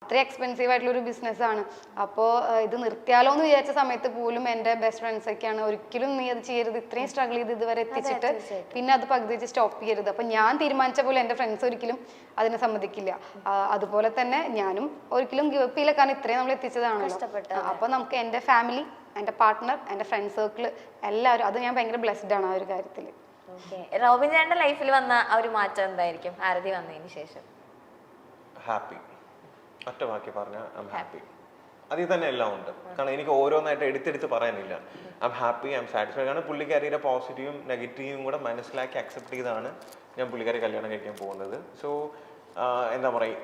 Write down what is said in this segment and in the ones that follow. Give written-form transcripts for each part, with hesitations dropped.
അത്രയും എക്സ്പെൻസീവ് ആയിട്ടുള്ള ഒരു ബിസിനസ്സാണ്. അപ്പോൾ ഇത് നിർത്തിയാലോ എന്ന് വിചാരിച്ച സമയത്ത് പോലും എൻ്റെ ബെസ്റ്റ് ഫ്രണ്ട്സ് ഒക്കെയാണ് ഒരിക്കലും നീ അത് ചെയ്യരുത്, ഇത്രയും സ്ട്രഗിൾ ചെയ്ത് ഇതുവരെ എത്തിച്ചിട്ട് പിന്നെ അത് പകുതി വെച്ച് സ്റ്റോപ്പ് ചെയ്യരുത്. അപ്പം ഞാൻ തീരുമാനിച്ച പോലെ എൻ്റെ ഫ്രണ്ട്സ് ഒരിക്കലും അതിനെ സമ്മതിക്കില്ല. അതുപോലെ തന്നെ ഞാനും ഒരിക്കലും ഗിവ് അപ്പ് ചെയ്യില്ല, കാരണം ഇത്രയും നമ്മൾ എത്തിച്ചതാണല്ലോ. അപ്പോൾ നമുക്ക് എൻ്റെ ഫാമിലി, എൻ്റെ പാർട്ട്ണർ, എൻ്റെ ഫ്രണ്ട് സർക്കിൾ എല്ലാവരും, അത് ഞാൻ ഭയങ്കര ബ്ലെസ്ഡ് ആണ് ആ ഒരു കാര്യത്തിൽ. റോബിൻ ചേട്ടൻ്റെ ലൈഫിൽ വന്ന ആ ഒരു മാറ്റം എന്തായിരിക്കും ആരതി വന്നതിന് ശേഷം? ഹാപ്പി. ഒറ്റ വാക്കി പറഞ്ഞാൽ ഐ എം ഹാപ്പി. അതിൽ തന്നെ എല്ലാം ഉണ്ട്. കാരണം എനിക്ക് ഓരോന്നായിട്ട് എടുത്തെടുത്ത് പറയാനില്ല. I am happy, I M satisfied. കാരണം പുള്ളിക്കാരിയുടെ പോസിറ്റീവും നെഗറ്റീവും കൂടെ മനസ്സിലാക്കി അക്സെപ്റ്റ് ചെയ്താണ് ഞാൻ പുള്ളിക്കാരി കല്യാണം കഴിക്കാൻ പോകുന്നത്. സോ എന്താ പറയുക,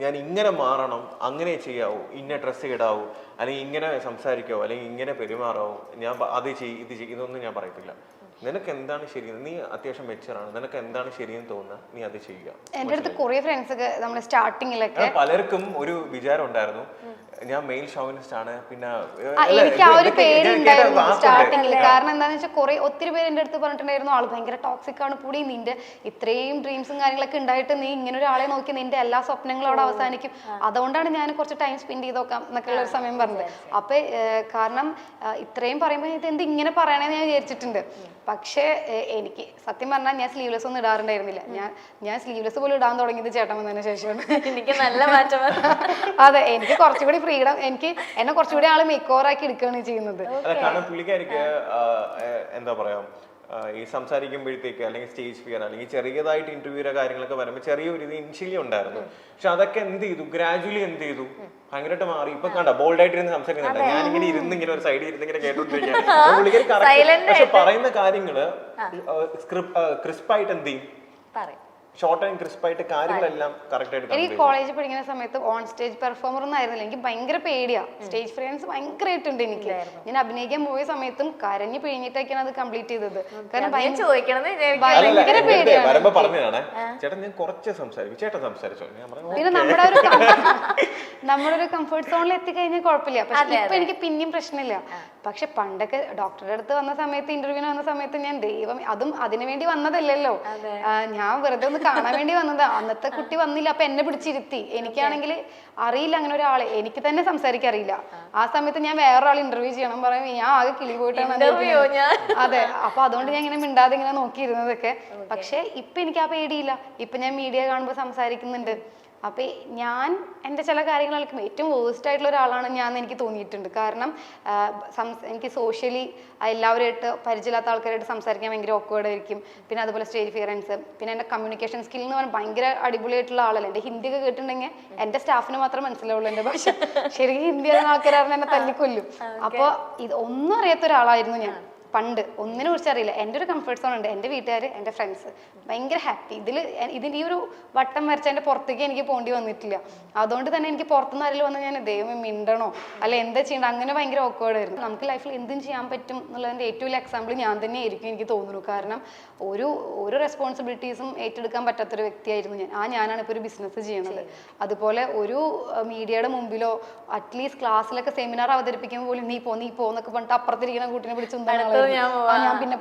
ഞാൻ ഇങ്ങനെ മാറണം, അങ്ങനെ ചെയ്യാവൂ, ഇന്ന ഡ്രസ്സ് ഇടാവൂ, അല്ലെങ്കിൽ ഇങ്ങനെ സംസാരിക്കാവോ, അല്ലെങ്കിൽ ഇങ്ങനെ പെരുമാറാവോ, ഞാൻ അത് ഇത് ഇതൊന്നും ഞാൻ പറയത്തില്ല. നിനക്ക് എന്താണ് ശരിയെന്ന്, നീ അത്യാവശ്യം മെച്ചറാണ്, നിനക്ക് എന്താണ് ശരിയെന്ന് തോന്നുക, നീ അത് ചെയ്യുക. എൻ്റെ അടുത്ത് കുറേ ഫ്രണ്ട്സ് ഒക്കെ നമ്മുടെ സ്റ്റാർട്ടിങ്ങിലൊക്കെ പലർക്കും ഒരു വിചാരം ഉണ്ടായിരുന്നു ഞാൻ മെയിൽ ഷോവിനിസ്റ്റ് ആണ്. പിന്നെ എനിക്ക് ആ ഒരു പേടി ഉണ്ടായിരുന്നു സ്റ്റാർട്ടിങ്ങിൽ. കാരണം എന്താണെന്ന് വെച്ചാൽ ഒത്തിരി പേര് എൻ്റെ അടുത്ത് പറഞ്ഞിട്ടുണ്ടായിരുന്നു ആൾ ഭയങ്കര ടോക്സിക് ആണ്, കൂടി നിന്റെ ഇത്രയും ഡ്രീംസും കാര്യങ്ങളൊക്കെ ഉണ്ടായിട്ട് നീ ഇങ്ങനെ ഒരാളെ നോക്കി നിന്റെ എല്ലാ സ്വപ്നങ്ങളും അവിടെ അവസാനിക്കും. അതുകൊണ്ടാണ് ഞാൻ കുറച്ച് ടൈം സ്പെൻഡ് ചെയ്ത് നോക്കാം എന്നൊക്കെ ഉള്ള ഒരു സമയം പറഞ്ഞത്. അപ്പൊ കാരണം ഇത്രയും പറയുമ്പോൾ ഇത് എന്ത് ഇങ്ങനെ പറയണേന്ന് ഞാൻ വിചാരിച്ചിട്ടുണ്ട്. പക്ഷേ എനിക്ക് സത്യം പറഞ്ഞാൽ ഞാൻ സ്ലീവ്ലെസ് ഒന്നും ഇടാറുണ്ടായിരുന്നില്ല. ഞാൻ സ്ലീവ്ലെസ് പോലും ഇടാൻ തുടങ്ങിയത് ചേട്ടൻ വന്നതിന് ശേഷമാണ്. എനിക്ക് നല്ല മാറ്റം. അതെ, എനിക്ക് കുറച്ചുകൂടി ഫ്രീഡം, എനിക്ക് എന്നെ കുറച്ചുകൂടി ആള് മേക്ക് ഓവർ ആക്കി എടുക്കുകയാണ് ചെയ്യുന്നത്. കാരണം പുള്ളിക്കാരിക്ക് എന്താ പറയാ, ഈ സംസാരിക്കുമ്പോഴത്തേക്ക് അല്ലെങ്കിൽ സ്റ്റേജ് ഫിയർ അല്ലെങ്കിൽ ചെറിയതായിട്ട് ഇന്റർവ്യൂയുടെ കാര്യങ്ങളൊക്കെ വരുമ്പോൾ ചെറിയൊരു ഇത് ഇനിഷ്യലി ഉണ്ടായിരുന്നു. പക്ഷെ അതൊക്കെ എന്ത് ചെയ്തു, ഗ്രാജുവലി എന്ത് ചെയ്തു, ഭയങ്കരമായിട്ട് മാറി. ഇപ്പൊ കണ്ട ബോൾഡ് ഇരുന്ന് സംസാരിക്കുന്നുണ്ട്. ഞാനിങ്ങനെ ഇങ്ങനെ ഒരു സൈഡിൽ ഇരുന്നിങ്ങനെ കേട്ടോണ്ടിരിക്കുക. പക്ഷെ പറയുന്ന കാര്യങ്ങള് ക്രിസ്പായിട്ട് എന്ത് ചെയ്യും, ഷോർട്ട് ആൻഡ് ക്രിസ്പായിട്ട് കാര്യങ്ങളെല്ലാം കറക്റ്റ് ആയിട്ട്. എനിക്ക് കോളേജിൽ പഠിക്കുന്ന സമയത്ത് ഓൺ സ്റ്റേജ് പെർഫോമർ ഒന്നും ആയിരുന്നില്ല. എനിക്ക് ഭയങ്കര പേടിയാ, സ്റ്റേജ് ഫ്രണ്ട്സ് ഭയങ്കരമായിട്ടുണ്ട് എനിക്ക്. ഞാൻ അഭിനയിക്കാൻ പോയ സമയത്തും കരഞ്ഞു പിഴിഞ്ഞിട്ടൊക്കെയാണ് അത് കംപ്ലീറ്റ് ചെയ്തത്. കാരണം ഭയങ്കര പേടിയാണ്. വരുമ്പോ പറഞ്ഞതാണ് ചേട്ടൻ ഞാൻ കുറച്ച് സംസാരിക്കും, ചേട്ടൻ സംസാരിച്ചോ. പിന്നെ നമ്മുടെ ഒരു കംഫർട്ട് സോണിൽ എത്തിക്കഴിഞ്ഞാൽ കുഴപ്പമില്ല. പക്ഷെ ഇപ്പൊ എനിക്ക് പിന്നെയും പ്രശ്നമില്ല. പക്ഷെ പണ്ടൊക്കെ ഡോക്ടറുടെ അടുത്ത് വന്ന സമയത്ത്, ഇന്റർവ്യൂവിന് വന്ന സമയത്ത് ഞാൻ ദൈവം, അതും അതിനു വേണ്ടി വന്നതല്ലല്ലോ, ഞാൻ വെറുതെ ഒന്ന് കാണാൻ വേണ്ടി വന്നതാ. അന്നത്തെ കുട്ടി വന്നില്ല, അപ്പൊ എന്നെ പിടിച്ചിരുത്തി. എനിക്കാണെങ്കിൽ അറിയില്ല അങ്ങനെ ഒരാളെ, എനിക്ക് തന്നെ സംസാരിക്കാൻ അറിയില്ല. ആ സമയത്ത് ഞാൻ വേറൊരാൾ ഇന്റർവ്യൂ ചെയ്യണം പറയുമ്പോൾ ഞാൻ ആകെ കിളി പോയിട്ടാണ്. അതെ, അപ്പൊ അതുകൊണ്ട് ഞാൻ ഇങ്ങനെ മിണ്ടാതെ ഇങ്ങനെ നോക്കിയിരുന്നതൊക്കെ. പക്ഷെ ഇപ്പൊ എനിക്ക് ആ പേടിയില്ല. ഇപ്പൊ ഞാൻ മീഡിയ കാണുമ്പോൾ സംസാരിക്കുന്നുണ്ട്. അപ്പൊ ഞാൻ എൻ്റെ ചില കാര്യങ്ങളൊക്കെ ഏറ്റവും വേസ്റ്റ് ആയിട്ടുള്ള ഒരാളാണ് ഞാൻ എനിക്ക് തോന്നിയിട്ടുണ്ട്. കാരണം എനിക്ക് സോഷ്യലി എല്ലാവരുമായിട്ട് പരിചയമില്ലാത്ത ആൾക്കാരായിട്ട് സംസാരിക്കാൻ ഭയങ്കര ഓക്വേർഡ് ആയിരിക്കും. പിന്നെ അതുപോലെ സ്റ്റേജ് ഫിയറൻസ്, പിന്നെ എൻ്റെ കമ്മ്യൂണിക്കേഷൻ സ്കിൽ എന്ന് പറഞ്ഞാൽ ഭയങ്കര അടിപൊളിയായിട്ടുള്ള ആളല്ല. എൻ്റെ ഹിന്ദിയൊക്കെ കേട്ടിട്ടുണ്ടെങ്കിൽ എൻ്റെ സ്റ്റാഫിന് മാത്രം മനസ്സിലാവുള്ളൂ എൻ്റെ ഭാഷ. ശരിക്കും ഹിന്ദി അറിയുന്ന ആൾക്കാരാണ് എന്നെ തല്ലിക്കൊല്ലും. അപ്പോൾ ഇത് ഒന്നും അറിയാത്ത ഒരാളായിരുന്നു ഞാൻ പണ്ട്, ഒന്നിനെ കുറിച്ച് അറിയില്ല. എൻ്റെ ഒരു കംഫർട്ട് സോൺ ഉണ്ട്, എൻ്റെ വീട്ടുകാർ, എൻ്റെ ഫ്രണ്ട്സ്, ഭയങ്കര ഹാപ്പി. ഇതിൻ്റെ ഈ ഒരു വട്ടം വരച്ച എൻ്റെ പുറത്തേക്ക് എനിക്ക് പോകേണ്ടി വന്നിട്ടില്ല. അതുകൊണ്ട് തന്നെ എനിക്ക് പുറത്തുനിന്ന് ആരെങ്കിലും വന്നാൽ ഞാൻ ദൈവം മിണ്ടണോ അല്ല എന്താ ചെയ്യണം, അങ്ങനെ ഭയങ്കര ഓക്വേർഡായിരുന്നു. നമുക്ക് ലൈഫിൽ എന്തും ചെയ്യാൻ പറ്റും എന്നുള്ളതിൻ്റെ ഏറ്റവും വലിയ എക്സാമ്പിൾ ഞാൻ തന്നെ ആയിരിക്കും എനിക്ക് തോന്നുന്നു. കാരണം ഒരു റെസ്പോൺസിബിലിറ്റീസും ഏറ്റെടുക്കാൻ പറ്റാത്തൊരു വ്യക്തിയായിരുന്നു ഞാനാണ് ഇപ്പോൾ ഒരു ബിസിനസ് ചെയ്യണത്. അതുപോലെ ഒരു മീഡിയയുടെ മുമ്പിലോ അറ്റ്ലീസ്റ്റ് ക്ലാസ്സിലൊക്കെ സെമിനാർ അവതരിപ്പിക്കുമ്പോൾ പോലും നീ പോ എന്നൊക്കെ പറഞ്ഞിട്ട് അപ്പുറത്തിരിക്കുന്ന കുട്ടിനെ പിടിച്ച് ഞാൻ പിന്നെ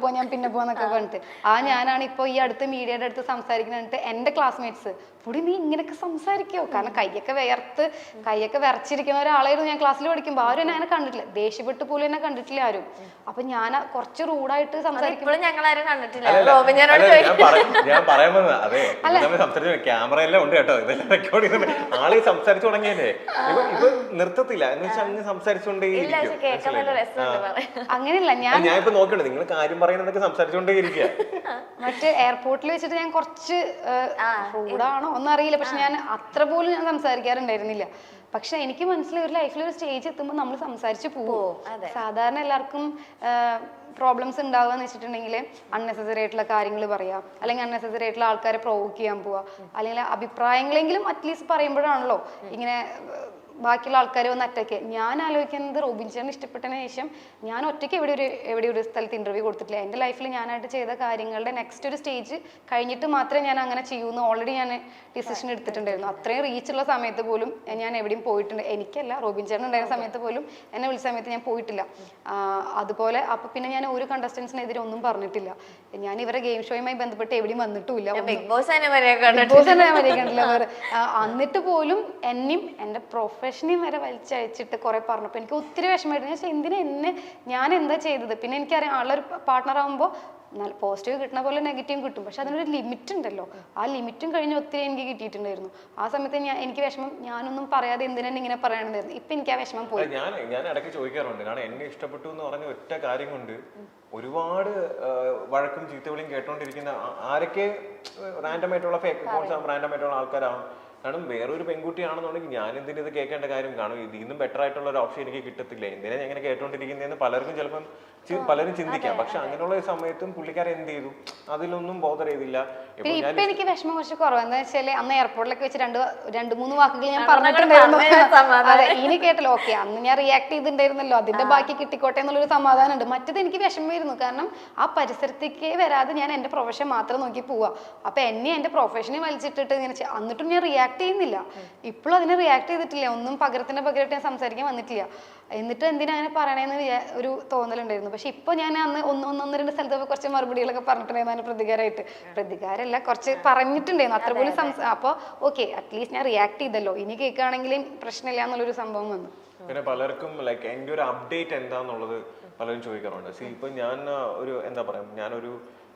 പോന്നൊക്കെ പറഞ്ഞിട്ട് ഞാനാണ് ഇപ്പൊ ഈ അടുത്ത് മീഡിയയുടെ അടുത്ത് സംസാരിക്കുന്നിട്ട് എന്റെ ക്ലാസ്മേറ്റ്സ് പൊടി നീ ഇങ്ങനെയൊക്കെ സംസാരിക്കോ, കാരണം കൈയൊക്കെ വിറച്ചിരിക്കുന്ന ഒരാളായിരുന്നു ഞാൻ ക്ലാസ്സിൽ പഠിക്കുമ്പോൾ. ആരും എന്നെ അങ്ങനെ കണ്ടിട്ടില്ല, ദേഷ്യപ്പെട്ട് പോലും എന്നെ കണ്ടിട്ടില്ല ആരും. അപ്പൊ ഞാൻ കുറച്ച് റൂഡായിട്ട് സംസാരിക്കുമ്പോൾ ഞാൻ പറയാൻ വന്നത് അതെ, ക്യാമറ എല്ലാം ഉണ്ട് കേട്ടോ, ഇതെല്ലാം റെക്കോർഡ് ചെയ്യുന്നുണ്ട്. ആളെ സംസാരിച്ചു തുടങ്ങിയല്ലേ, ഇപ്പൊ നിർത്തത്തില്ല എന്ന് വെച്ചാൽ അങ്ങ് സംസാരിച്ചുകൊണ്ടേ അങ്ങനെയല്ല. ഞാൻ ഇപ്പൊ നോക്കണ്ട, നിങ്ങൾ കാര്യം പറയുന്നതൊക്കെ സംസാരിച്ചുകൊണ്ടേ ഇരിക്കുക. മറ്റേ എയർപോർട്ടിൽ വെച്ചിട്ട് ഞാൻ കുറച്ച് റൂഡാണോ ഒന്നും അറിയില്ല, പക്ഷെ ഞാൻ അത്ര പോലും ഞാൻ സംസാരിക്കാറുണ്ടായിരുന്നില്ല. പക്ഷെ എനിക്ക് മനസ്സിലായി ഒരു ലൈഫിൽ ഒരു സ്റ്റേജ് എത്തുമ്പോൾ നമ്മൾ സംസാരിച്ച് പോവും. സാധാരണ എല്ലാവർക്കും പ്രോബ്ലംസ് ഉണ്ടാവുക എന്ന് വെച്ചിട്ടുണ്ടെങ്കിൽ അൺനെസസറി ആയിട്ടുള്ള കാര്യങ്ങൾ പറയാം, അല്ലെങ്കിൽ അൺനെസസറി ആയിട്ടുള്ള ആൾക്കാരെ പ്രൊവോക്ക് ചെയ്യാൻ പോവുക, അല്ലെങ്കിൽ അഭിപ്രായങ്ങളെങ്കിലും അറ്റ്ലീസ്റ്റ് പറയുമ്പോഴാണല്ലോ ഇങ്ങനെ ബാക്കിയുള്ള ആൾക്കാർ വന്ന് അറ്റാക്ക്. ഞാൻ ആലോചിക്കുന്നത് റോബിൻ ചേട്ടന് ഇഷ്ടപ്പെട്ടതിന് ശേഷം ഞാൻ ഒറ്റയ്ക്ക് എവിടെ ഒരു സ്ഥലത്ത് ഇന്റർവ്യൂ കൊടുത്തിട്ടില്ല. എൻ്റെ ലൈഫിൽ ഞാനായിട്ട് ചെയ്ത കാര്യങ്ങളുടെ നെക്സ്റ്റ് ഒരു സ്റ്റേജ് കഴിഞ്ഞിട്ട് മാത്രമേ ഞാൻ അങ്ങനെ ചെയ്യൂന്ന് ഓൾറെഡി ഞാൻ ഡിസിഷൻ എടുത്തിട്ടുണ്ടായിരുന്നു. അത്രയും റീച്ചുള്ള സമയത്ത് പോലും ഞാൻ എവിടെയും പോയിട്ടുണ്ട്. എനിക്കല്ല, റോബിൻ ചേട്ടൻ ഉണ്ടായിരുന്ന സമയത്ത് പോലും എന്നെ വിളിച്ച സമയത്ത് ഞാൻ പോയിട്ടില്ല. അതുപോലെ അപ്പം പിന്നെ ഞാൻ ഒരു കണ്ടസ്റ്റൻസിനെതിരെ ഒന്നും പറഞ്ഞിട്ടില്ല. ഞാൻ ഇവരെ ഗെയിം ഷോയുമായി ബന്ധപ്പെട്ട് എവിടെയും വന്നിട്ടുമില്ല. ബിഗ് ബോസ് തന്നെ കണ്ടില്ല വേറെ. എന്നിട്ട് പോലും എന്നെയും എൻ്റെ പ്രൊഫഷനെയും വരെ വലിച്ചയച്ചിട്ട് കുറെ പറഞ്ഞപ്പോൾ എനിക്ക് ഒത്തിരി വിഷമമായിട്ട്. ഞാൻ എന്തിനാ എന്നെ, ഞാൻ എന്താ ചെയ്തത്? പിന്നെ എനിക്കറിയാം ആളൊരു പാർട്ട്ണർ ആകുമ്പോൾ നല്ല പോസിറ്റീവ് കിട്ടുന്ന പോലെ നെഗറ്റീവ് കിട്ടും. പക്ഷെ അതിനൊരു ലിമിറ്റ് ഉണ്ടല്ലോ. ആ ലിമിറ്റും കഴിഞ്ഞ് ഒത്തിരി എനിക്ക് കിട്ടിയിട്ടുണ്ടായിരുന്നു. ആ സമയത്ത് എനിക്ക് വിഷമം, ഞാനൊന്നും പറയാതെ എന്തിനാണ് ഇങ്ങനെ പറയണതായിരുന്നു. ഇപ്പൊ എനിക്ക് ആ വിഷമം പോയി. ഞാൻ ഇടയ്ക്ക് ചോദിക്കാറുണ്ട്, കാരണം എന്നെ ഇഷ്ടപ്പെട്ടു എന്ന് പറഞ്ഞ ഒറ്റ കാര്യം കൊണ്ട് ഒരുപാട് വഴക്കും ചീത്തവിളിയും കേട്ടോണ്ടിരിക്കുന്ന ആരൊക്കെ റാൻഡമായിട്ടുള്ള റാൻഡമായിട്ടുള്ള ആൾക്കാരാണ്. കാരണം വേറൊരു പെൺകുട്ടിയാണെന്നുണ്ടെങ്കിൽ ഞാൻ എന്തിനും ഇത് കേൾക്കേണ്ട കാര്യം കാണും. ഇതിന്നും ബെറ്റർ ആയിട്ടുള്ള ഒരു ഓപ്ഷൻ എനിക്ക് കിട്ടത്തില്ല, എന്തിനാ ഞാൻ ഇങ്ങനെ കേട്ടോണ്ടിരിക്കുന്നതെന്ന് പലർക്കും ചിലപ്പം പലരും ചിന്തിക്കാം. പക്ഷെ അങ്ങനെയുള്ള സമയത്തും പുള്ളിക്കാരൻ എന്ത് ചെയ്തു? അതിലൊന്നും ബോധർ ചെയ്തില്ല. ഇപ്പൊ എനിക്ക് വിഷമം കുറച്ച് കുറവ്. എന്താ വെച്ചാല് അന്ന് എയർപോർട്ടിലൊക്കെ വെച്ച് രണ്ട് മൂന്ന് വാക്കുകൾ ഞാൻ പറഞ്ഞിട്ടുണ്ടായിരുന്നു. അതെ, ഇനി കേട്ടല്ലോ, ഓക്കെ അന്ന് ഞാൻ റിയാക്ട് ചെയ്തിട്ടുണ്ടായിരുന്നല്ലോ, അതിന്റെ ബാക്കി കിട്ടിക്കോട്ടെ എന്നുള്ളൊരു സമാധാനം ഉണ്ട്. മറ്റത് എനിക്ക് വിഷമമായിരുന്നു, കാരണം ആ പരിസരത്തേക്ക് വരാതെ ഞാൻ എന്റെ പ്രൊഫഷൻ മാത്രം നോക്കി പോവാ. അപ്പൊ എന്നെ എന്റെ പ്രൊഫഷനെ വലിച്ചിട്ടിട്ട് ഇങ്ങനെ എന്നിട്ടും ഞാൻ റിയാക്ട് ചെയ്യുന്നില്ല. ഇപ്പോഴും അതിനെ റിയാക്ട് ചെയ്തിട്ടില്ല, ഒന്നും പകരമായിട്ട് ഞാൻ സംസാരിക്കാൻ വന്നിട്ടില്ല. എന്നിട്ട് എന്തിനാ അങ്ങനെ പറയണേന്ന് ഒരു തോന്നലുണ്ടായിരുന്നു. പക്ഷെ ഇപ്പൊ ഞാൻ അന്ന് ഒന്ന് രണ്ട് സ്ഥലത്തൊക്കെ കുറച്ച് മറുപടികളൊക്കെ പറഞ്ഞിട്ടുണ്ടായിരുന്നു പ്രതികാരമല്ല, കുറച്ച് പറഞ്ഞിട്ടുണ്ടായിരുന്നു. അത്ര പോലും അപ്പൊ ഓക്കെ, അറ്റ്ലീസ്റ്റ് ഞാൻ റിയാക്ട് ചെയ്തല്ലോ, ഇനി കേൾക്കുകയാണെങ്കിലും പ്രശ്നമില്ല എന്നുള്ളൊരു സംഭവം വന്നു. പിന്നെ പലർക്കും ലൈക്ക് എൻ്റെ ഒരു അപ്ഡേറ്റ് എന്താന്നുള്ളത് പലരും ചോദിക്കാറുണ്ട്. ഇപ്പൊ ഞാൻ ഒരു എന്താ പറയാ, ഞാനൊരു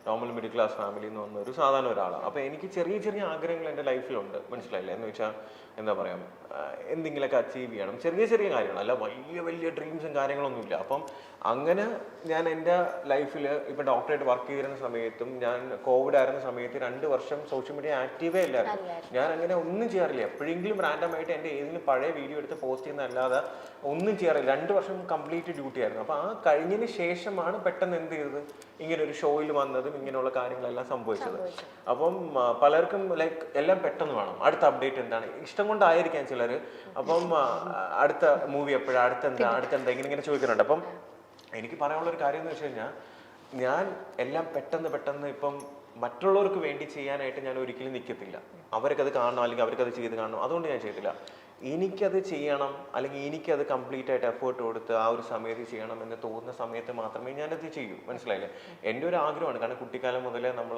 നോർമൽ മിഡിൽ ക്ലാസ് ഫാമിലിയിൽ നിന്ന് വന്ന ഒരു സാധാരണ ഒരാളാണ്. അപ്പോൾ എനിക്ക് ചെറിയ ചെറിയ ആഗ്രഹങ്ങൾ എൻ്റെ ലൈഫിലുണ്ട്, മനസ്സിലായില്ലേ? എന്ന് വെച്ചാൽ എന്താ പറയാ, എന്തെങ്കിലുമൊക്കെ അച്ചീവ് ചെയ്യണം, ചെറിയ ചെറിയ കാര്യങ്ങൾ, അല്ല വലിയ വലിയ ഡ്രീംസും കാര്യങ്ങളൊന്നുമില്ല. അപ്പം അങ്ങനെ ഞാൻ എൻ്റെ ലൈഫിൽ ഇപ്പം ഡോക്ടറായിട്ട് വർക്ക് ചെയ്തിരുന്ന സമയത്തും ഞാൻ കോവിഡ് ആയിരുന്ന സമയത്ത് 2 വർഷം സോഷ്യൽ മീഡിയ ആക്റ്റീവേ ഇല്ലായിരുന്നു. ഞാൻ അങ്ങനെ ഒന്നും ചെയ്യാറില്ല. എപ്പോഴെങ്കിലും റാൻഡമായിട്ട് എൻ്റെ ഏതെങ്കിലും പഴയ വീഡിയോ എടുത്ത് പോസ്റ്റ് ചെയ്യുന്നതല്ലാതെ ഒന്നും ചെയ്യാറില്ല. 2 വർഷം കംപ്ലീറ്റ് ഡ്യൂട്ടി ആയിരുന്നു. അപ്പോൾ ആ കഴിഞ്ഞതിന് ശേഷമാണ് പെട്ടെന്ന് എന്ത് ചെയ്തത്, ഇങ്ങനെ ഒരു ഷോയിൽ വന്നതും ഇങ്ങനെയുള്ള കാര്യങ്ങളെല്ലാം സംഭവിച്ചത്. അപ്പം പലർക്കും ലൈക്ക് എല്ലാം പെട്ടെന്ന് വേണം. അടുത്ത അപ്ഡേറ്റ് എന്താണ്, ഇഷ്ടം കൊണ്ടായിരിക്കാം ചിലർ. അപ്പം അടുത്ത മൂവി എപ്പോഴാണ്, അടുത്തെന്താ ഇങ്ങനെ ചോദിക്കുന്നുണ്ട്. അപ്പം എനിക്ക് പറയാനുള്ളൊരു കാര്യം എന്ന് വെച്ച് കഴിഞ്ഞാൽ, ഞാൻ എല്ലാം പെട്ടെന്ന് ഇപ്പം മറ്റുള്ളവർക്ക് വേണ്ടി ചെയ്യാനായിട്ട് ഞാൻ ഒരിക്കലും നിൽക്കത്തില്ല. അവർക്കത് കാണണം, അല്ലെങ്കിൽ അവർക്കത് ചെയ്ത് കാണണം, അതുകൊണ്ട് ഞാൻ ചെയ്തില്ല. എനിക്കത് ചെയ്യണം, അല്ലെങ്കിൽ എനിക്കത് കംപ്ലീറ്റ് ആയിട്ട് എഫേർട്ട് കൊടുത്ത് ആ ഒരു സമയത്ത് ചെയ്യണം എന്ന് തോന്നുന്ന സമയത്ത് മാത്രമേ ഞാനത് ചെയ്യൂ, മനസ്സിലായില്ലേ? എൻ്റെ ഒരു ആഗ്രഹമാണ്. കാരണം കുട്ടിക്കാലം മുതലേ നമ്മൾ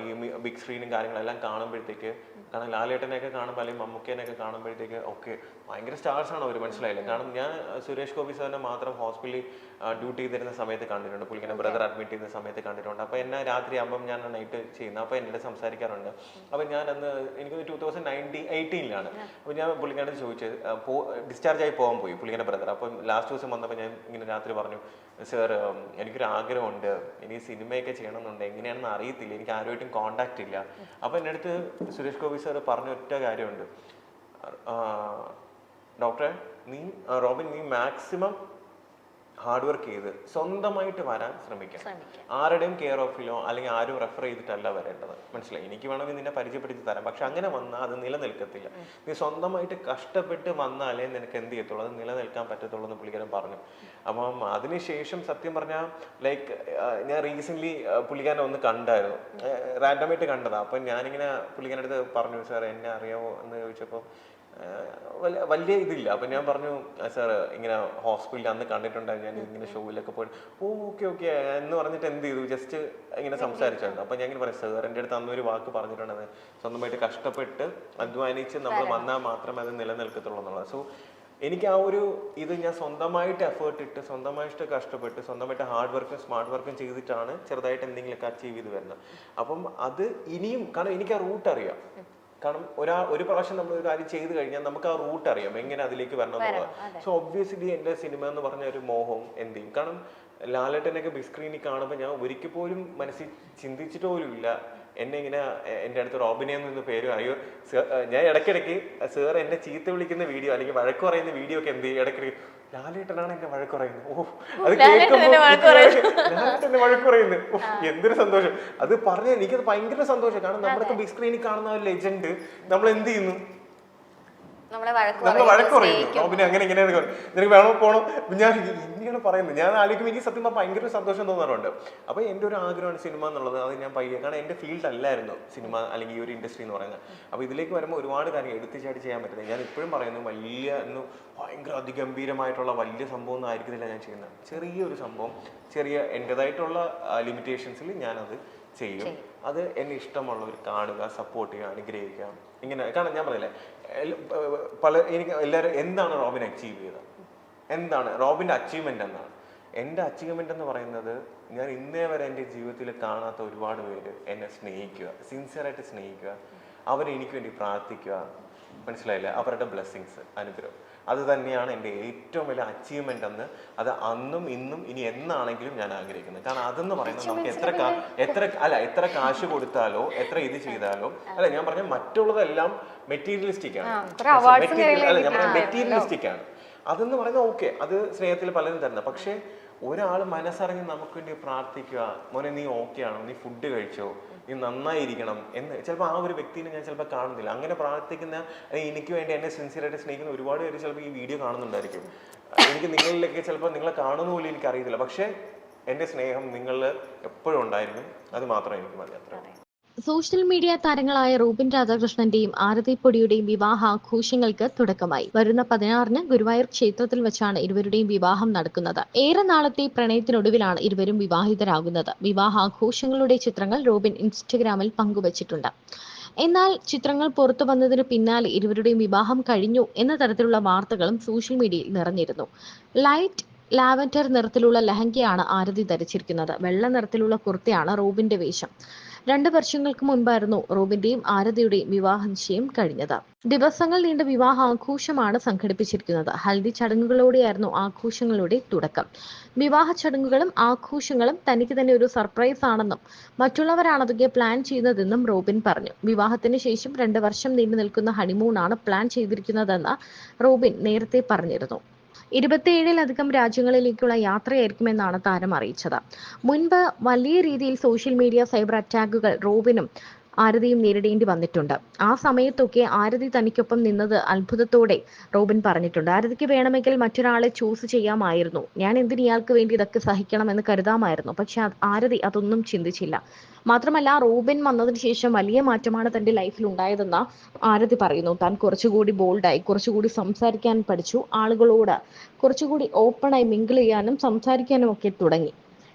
ഈ ബിഗ് സ്ക്രീനും കാര്യങ്ങളെല്ലാം കാണുമ്പോഴത്തേക്ക്, കാരണം ലാലേട്ടനെയൊക്കെ കാണുമ്പോൾ അല്ലെങ്കിൽ മമ്മൂക്കേനെയൊക്കെ കാണുമ്പോഴത്തേക്ക് ഒക്കെ ഭയങ്കര സ്റ്റാർസാണ് അവർ, മനസ്സിലായില്ലേ? കാരണം ഞാൻ സുരേഷ് ഗോപി സാറിനെ മാത്രം ഹോസ്പിറ്റലിൽ ഡ്യൂട്ടി ചെയ്തിരുന്ന സമയത്ത് കണ്ടിട്ടുണ്ട്, പുള്ളിങ്ങനെ ബ്രദർ അഡ്മിറ്റ് ചെയ്യുന്ന സമയത്ത് കണ്ടിട്ടുണ്ട്. അപ്പോൾ എന്നെ രാത്രി ആകുമ്പം ഞാൻ നൈറ്റ് ചെയ്യുന്നത്, അപ്പോൾ എന്നോട് സംസാരിക്കാറുണ്ട്. അപ്പോൾ ഞാൻ അന്ന് എനിക്ക് 2018 അപ്പോൾ ഞാൻ പുള്ളിക്കാരൻ ചോദിച്ചത്, ഡിസ്ചാർജ് ആയി പോകാൻ പോയി പുള്ളിക്കാരൻ്റെ ബ്രദർ. അപ്പം ലാസ്റ്റ് ദിവസം വന്നപ്പോൾ ഞാൻ ഇങ്ങനെ രാത്രി പറഞ്ഞു, സാർ എനിക്കൊരു ആഗ്രഹമുണ്ട്, എനിക്ക് സിനിമയൊക്കെ ചെയ്യണമെന്നുണ്ട്, എങ്ങനെയാണെന്ന് അറിയത്തില്ല, എനിക്ക് ആരുമായിട്ടും കോണ്ടാക്ട് ഇല്ല. അപ്പോൾ എൻ്റെ അടുത്ത് സുരേഷ് ഗോപി സാർ പറഞ്ഞ ഒറ്റ കാര്യമുണ്ട്, ഡോക്ടറെ റോബിൻ നീ മാക്സിമം ഹാർഡ് വർക്ക് ചെയ്ത് സ്വന്തമായിട്ട് വരാൻ ശ്രമിക്കണം. ആരുടെയും കെയർ ഓഫിലോ അല്ലെങ്കിൽ ആരും റെഫർ ചെയ്തിട്ടല്ല വരേണ്ടത്, മനസ്സിലായി? എനിക്ക് വേണമെങ്കിൽ നിന്നെ പരിചയപ്പെടുത്തി തരാം, പക്ഷെ അങ്ങനെ വന്നാൽ അത് നിലനിൽക്കത്തില്ല. നീ സ്വന്തമായിട്ട് കഷ്ടപ്പെട്ട് വന്നാലേ നിനക്ക് എന്ത് ചെയ്യത്തുള്ളൂ, അത് നിലനിൽക്കാൻ പറ്റത്തുള്ളൂ എന്ന് പുള്ളിക്കാരൻ പറഞ്ഞു. അപ്പം അതിനുശേഷം സത്യം പറഞ്ഞാൽ ലൈക്ക് ഞാൻ റീസെൻ്റ്ലി പുള്ളിക്കാരനെ ഒന്ന് കണ്ടായിരുന്നു, റാൻഡമായിട്ട് കണ്ടതാണ്. അപ്പം ഞാനിങ്ങനെ പുള്ളിക്കാരൻ്റെ അടുത്ത് പറഞ്ഞു, സാർ എന്നെ അറിയാമോ എന്ന് ചോദിച്ചപ്പോൾ വലിയ ഇതില്ല. അപ്പം ഞാൻ പറഞ്ഞു, സാർ ഇങ്ങനെ ഹോസ്പിറ്റലിൽ അന്ന് കണ്ടിട്ടുണ്ടായിരുന്നു, ഞാൻ ഇങ്ങനെ ഷോയിലൊക്കെ പോയി, ഓക്കെ എന്ന് പറഞ്ഞിട്ട് എന്ത് ചെയ്തു, ജസ്റ്റ് ഇങ്ങനെ സംസാരിച്ചായിരുന്നു. അപ്പം ഞാൻ ഇങ്ങനെ പറയും, സാർ എൻ്റെ അടുത്ത് അന്നൊരു വാക്ക് പറഞ്ഞിട്ടുണ്ടെന്ന്, സ്വന്തമായിട്ട് കഷ്ടപ്പെട്ട് അധ്വാനിച്ച് നമ്മൾ വന്നാൽ മാത്രമേ അത് നിലനിൽക്കത്തുള്ളൂ എന്നുള്ളത്. സോ എനിക്ക് ആ ഒരു ഇത് ഞാൻ സ്വന്തമായിട്ട് എഫേർട്ട് ഇട്ട്, സ്വന്തമായിട്ട് കഷ്ടപ്പെട്ട്, സ്വന്തമായിട്ട് ഹാർഡ് വർക്കും സ്മാർട്ട് വർക്കും ചെയ്തിട്ടാണ് ചെറുതായിട്ട് എന്തെങ്കിലുമൊക്കെ അച്ചീവ് ചെയ്ത് വരുന്നത്. അപ്പം അത് ഇനിയും, കാരണം എനിക്ക് ആ റൂട്ട് അറിയാം. കാരണം ഒരു പ്രാവശ്യം നമ്മൾ ഒരു കാര്യം ചെയ്ത് കഴിഞ്ഞാൽ നമുക്ക് ആ റൂട്ട് അറിയാം, എങ്ങനെ അതിലേക്ക് വരണം എന്നുള്ളത്. സോ ഒബ്വിയസ്ലി എൻ്റെ സിനിമ എന്ന് പറഞ്ഞ ഒരു മോഹം എന്ത് ചെയ്യും, കാരണം ലാലേട്ടനൊക്കെ ബിഗ് സ്ക്രീനിൽ കാണുമ്പോൾ ഞാൻ ഒരിക്കൽ പോലും മനസ്സിൽ ചിന്തിച്ചിട്ട് പോലും ഇല്ല എന്നെ ഇങ്ങനെ എൻ്റെ അടുത്ത് റോബിനെ എന്ന് പേര് അറിയോ. ഞാൻ ഇടയ്ക്കിടയ്ക്ക് സാർ എന്നെ ചീത്ത വിളിക്കുന്ന വീഡിയോ അല്ലെങ്കിൽ വഴക്ക് പറയുന്ന വീഡിയോ ഒക്കെ എന്ത് ചെയ്യും, ഇടയ്ക്കിടയ്ക്ക് ലാലേട്ടനാണ് എന്നെ വഴക്ക് പറയുന്നത്. അത് കേൾക്കുമ്പോൾ ലാലേട്ടന്റെ വഴക്ക് പറയുന്നത്, എന്തൊരു സന്തോഷം. അത് പറഞ്ഞാൽ എനിക്കത് ഭയങ്കര സന്തോഷം. കാരണം നമ്മളൊക്കെ ബിഗ് സ്ക്രീനിൽ കാണുന്ന ഒരു ലെജൻഡ് നമ്മൾ എന്ത് ചെയ്യുന്നു, നമ്മളെ വഴക്ക് നമ്മൾ വഴക്ക് പറയുന്നു സ്നേഹിക്കുന്നു. റോബിനെ അങ്ങനെ ഇങ്ങനെയാണ് നിനക്ക് വേണോ പോകണം ഞാൻ ഇങ്ങനെയാണ് പറയുന്നത്. ഞാൻ ആലോചിക്കുമ്പോൾ എനിക്ക് സത്യം പറഞ്ഞാൽ ഭയങ്കര സന്തോഷം തോന്നാറുണ്ട്. അപ്പോൾ എൻ്റെ ഒരു ആഗ്രഹമാണ് സിനിമ എന്നുള്ളത്. അത് ഞാൻ പയ്യെ, കാരണം എൻ്റെ ഫീൽഡ് അല്ലായിരുന്നു സിനിമ അല്ലെങ്കിൽ ഈ ഒരു ഇൻഡസ്ട്രി എന്ന് പറയുന്നത്. അപ്പോൾ ഇതിലേക്ക് വരുമ്പോൾ ഒരുപാട് കാര്യം എടുത്തുചാടി ചെയ്യാൻ പറ്റുന്നത്. ഞാൻ ഇപ്പോഴും പറയുന്നു, ഭയങ്കര അതിഗംഭീരമായിട്ടുള്ള വലിയ സംഭവം ഒന്നും ആയിരിക്കുന്നില്ല ഞാൻ ചെയ്യുന്നത്. ചെറിയൊരു സംഭവം, ചെറിയ എൻ്റെതായിട്ടുള്ള ലിമിറ്റേഷൻസിൽ ഞാനത് ചെയ്യും. അത് എന്നെ ഇഷ്ടമുള്ളവർ കാണുക, സപ്പോർട്ട് ചെയ്യുക, അനുഗ്രഹിക്കുക. ഇങ്ങനെ കാരണം ഞാൻ പറയില്ലേ, എനിക്ക് എല്ലാവരും എന്താണ് റോബിൻ അച്ചീവ് ചെയ്തത്, എന്താണ് റോബിൻ്റെ അച്ചീവ്മെൻ്റ് എന്നാണ്. എൻ്റെ അച്ചീവ്മെൻ്റ് എന്ന് പറയുന്നത്, ഞാൻ ഇന്നേ വരെ എൻ്റെ ജീവിതത്തിൽ കാണാത്ത ഒരുപാട് പേര് എന്നെ സ്നേഹിക്കുക, സിൻസിയറായിട്ട് സ്നേഹിക്കുക, അവരെനിക്ക് വേണ്ടി പ്രാർത്ഥിക്കുക, മനസ്സിലായില്ലേ, അവരുടെ ബ്ലെസ്സിങ്സ്, അനുഗ്രഹം. അത് തന്നെയാണ് എൻ്റെ ഏറ്റവും വലിയ അച്ചീവ്മെൻ്റ് എന്ന്. അത് അന്നും ഇന്നും ഇനി എന്നാണെങ്കിലും ഞാൻ ആഗ്രഹിക്കുന്നത്. കാരണം അതെന്ന് പറയുന്നത് നമുക്ക് എത്ര കാശ് കൊടുത്താലോ എത്ര ഇത് ചെയ്താലോ, അല്ല ഞാൻ പറഞ്ഞ മറ്റുള്ളതെല്ലാം മെറ്റീരിയലിസ്റ്റിക് ആണ്. ഞാൻ പറഞ്ഞ മെറ്റീരിയലിസ്റ്റിക് ആണ്. അതെന്ന് പറയുന്നത് ഓക്കെ, അത് സ്നേഹത്തിൽ പലരും തരുന്നത്. പക്ഷേ ഒരാൾ മനസ്സറിഞ്ഞ് നമുക്ക് വേണ്ടി പ്രാർത്ഥിക്കുക, മോനെ നീ ഓക്കെ ആണോ, നീ ഫുഡ് കഴിച്ചോ, നീ നന്നായിരിക്കണം എന്ന് ചിലപ്പോൾ ആ ഒരു വ്യക്തിനെ ഞാൻ ചിലപ്പോൾ കാണുന്നില്ല. അങ്ങനെ പ്രാർത്ഥിക്കുന്ന, എനിക്ക് വേണ്ടി എന്നെ സിൻസിയറായിട്ട് സ്നേഹിക്കുന്ന ഒരുപാട് പേര് ചിലപ്പോൾ ഈ വീഡിയോ കാണുന്നുണ്ടായിരിക്കും. എനിക്ക് നിങ്ങളിലേക്ക് ചിലപ്പോൾ നിങ്ങളെ കാണുന്ന പോലും എനിക്ക് അറിയത്തില്ല. പക്ഷേ എൻ്റെ സ്നേഹം നിങ്ങളിൽ എപ്പോഴും ഉണ്ടായിരിക്കും. അത് മാത്രമേ എനിക്ക് മതി. അത്ര സോഷ്യൽ മീഡിയ താരങ്ങളായ റോബിൻ രാധാകൃഷ്ണന്റെയും ആരതി പൊടിയുടെയും വിവാഹാഘോഷങ്ങൾക്ക് തുടക്കമായി. വരുന്ന 16-ന് ഗുരുവായൂർ ക്ഷേത്രത്തിൽ വെച്ചാണ് ഇരുവരുടെയും വിവാഹം നടക്കുന്നത്. ഏറെ നാളത്തെ പ്രണയത്തിനൊടുവിലാണ് ഇരുവരും വിവാഹിതരാകുന്നത്. വിവാഹാഘോഷങ്ങളുടെ ചിത്രങ്ങൾ റോബിൻ ഇൻസ്റ്റഗ്രാമിൽ പങ്കുവച്ചിട്ടുണ്ട്. എന്നാൽ ചിത്രങ്ങൾ പുറത്തു വന്നതിന് പിന്നാലെ ഇരുവരുടെയും വിവാഹം കഴിഞ്ഞു എന്ന തരത്തിലുള്ള വാർത്തകളും സോഷ്യൽ മീഡിയയിൽ നിറഞ്ഞിരുന്നു. ലൈറ്റ് ലാവൻഡർ നിറത്തിലുള്ള ലഹങ്കയാണ് ആരതി ധരിച്ചിരിക്കുന്നത്. വെള്ള നിറത്തിലുള്ള കുർത്തയാണ് റോബിന്റെ വേഷം. 2 വർഷങ്ങൾക്ക് മുൻപായിരുന്നു റോബിന്റെയും ആരതിയുടെയും വിവാഹ നിശ്ചയം കഴിഞ്ഞത്. ദിവസങ്ങൾ നീണ്ട വിവാഹാഘോഷമാണ് സംഘടിപ്പിച്ചിരിക്കുന്നത്. ഹൽദി ചടങ്ങുകളോടെയായിരുന്നു ആഘോഷങ്ങളുടെ തുടക്കം. വിവാഹ ചടങ്ങുകളും ആഘോഷങ്ങളും തനിക്ക് തന്നെ ഒരു സർപ്രൈസ് ആണെന്നും മറ്റുള്ളവരാണ് അതൊക്കെ പ്ലാൻ ചെയ്യുന്നതെന്നും റോബിൻ പറഞ്ഞു. വിവാഹത്തിന് ശേഷം 2 വർഷം നീണ്ടു നിൽക്കുന്ന ഹണിമൂണാണ് പ്ലാൻ ചെയ്തിരിക്കുന്നതെന്ന് റോബിൻ നേരത്തെ പറഞ്ഞിരുന്നു. 27-ലധികം രാജ്യങ്ങളിലേക്കുള്ള യാത്രയായിരിക്കുമെന്നാണ് താരം അറിയിച്ചത്. മുൻപ് വലിയ രീതിയിൽ സോഷ്യൽ മീഡിയ സൈബർ അറ്റാക്കുകൾ റോബിനും ആരതിയും നേരിടേണ്ടി വന്നിട്ടുണ്ട്. ആ സമയത്തൊക്കെ ആരതി തനിക്കൊപ്പം നിന്നത് അത്ഭുതത്തോടെ റോബിൻ പറഞ്ഞിട്ടുണ്ട്. ആരതിക്ക് വേണമെങ്കിൽ മറ്റൊരാളെ ചൂസ് ചെയ്യാമായിരുന്നു, ഞാൻ എന്തിന് ഇയാൾക്ക് വേണ്ടി ഇതൊക്കെ സഹിക്കണമെന്ന് കരുതാമായിരുന്നു. പക്ഷെ ആരതി അതൊന്നും ചിന്തിച്ചില്ല. മാത്രമല്ല, റോബിൻ വന്നതിന് ശേഷം വലിയ മാറ്റമാണ് തന്റെ ലൈഫിൽ ഉണ്ടായതെന്ന് ആരതി പറയുന്നു. താൻ കുറച്ചുകൂടി ബോൾഡായി, കുറച്ചുകൂടി സംസാരിക്കാൻ പഠിച്ചു, ആളുകളോട് കുറച്ചുകൂടി ഓപ്പണായി മിങ്കിൾ ചെയ്യാനും സംസാരിക്കാനും ഒക്കെ തുടങ്ങി.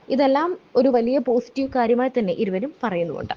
ഇതെല്ലാം ഒരു വലിയ പോസിറ്റീവ് കാര്യമായി തന്നെ ഇരുവരും പറയുന്നുമുണ്ട്.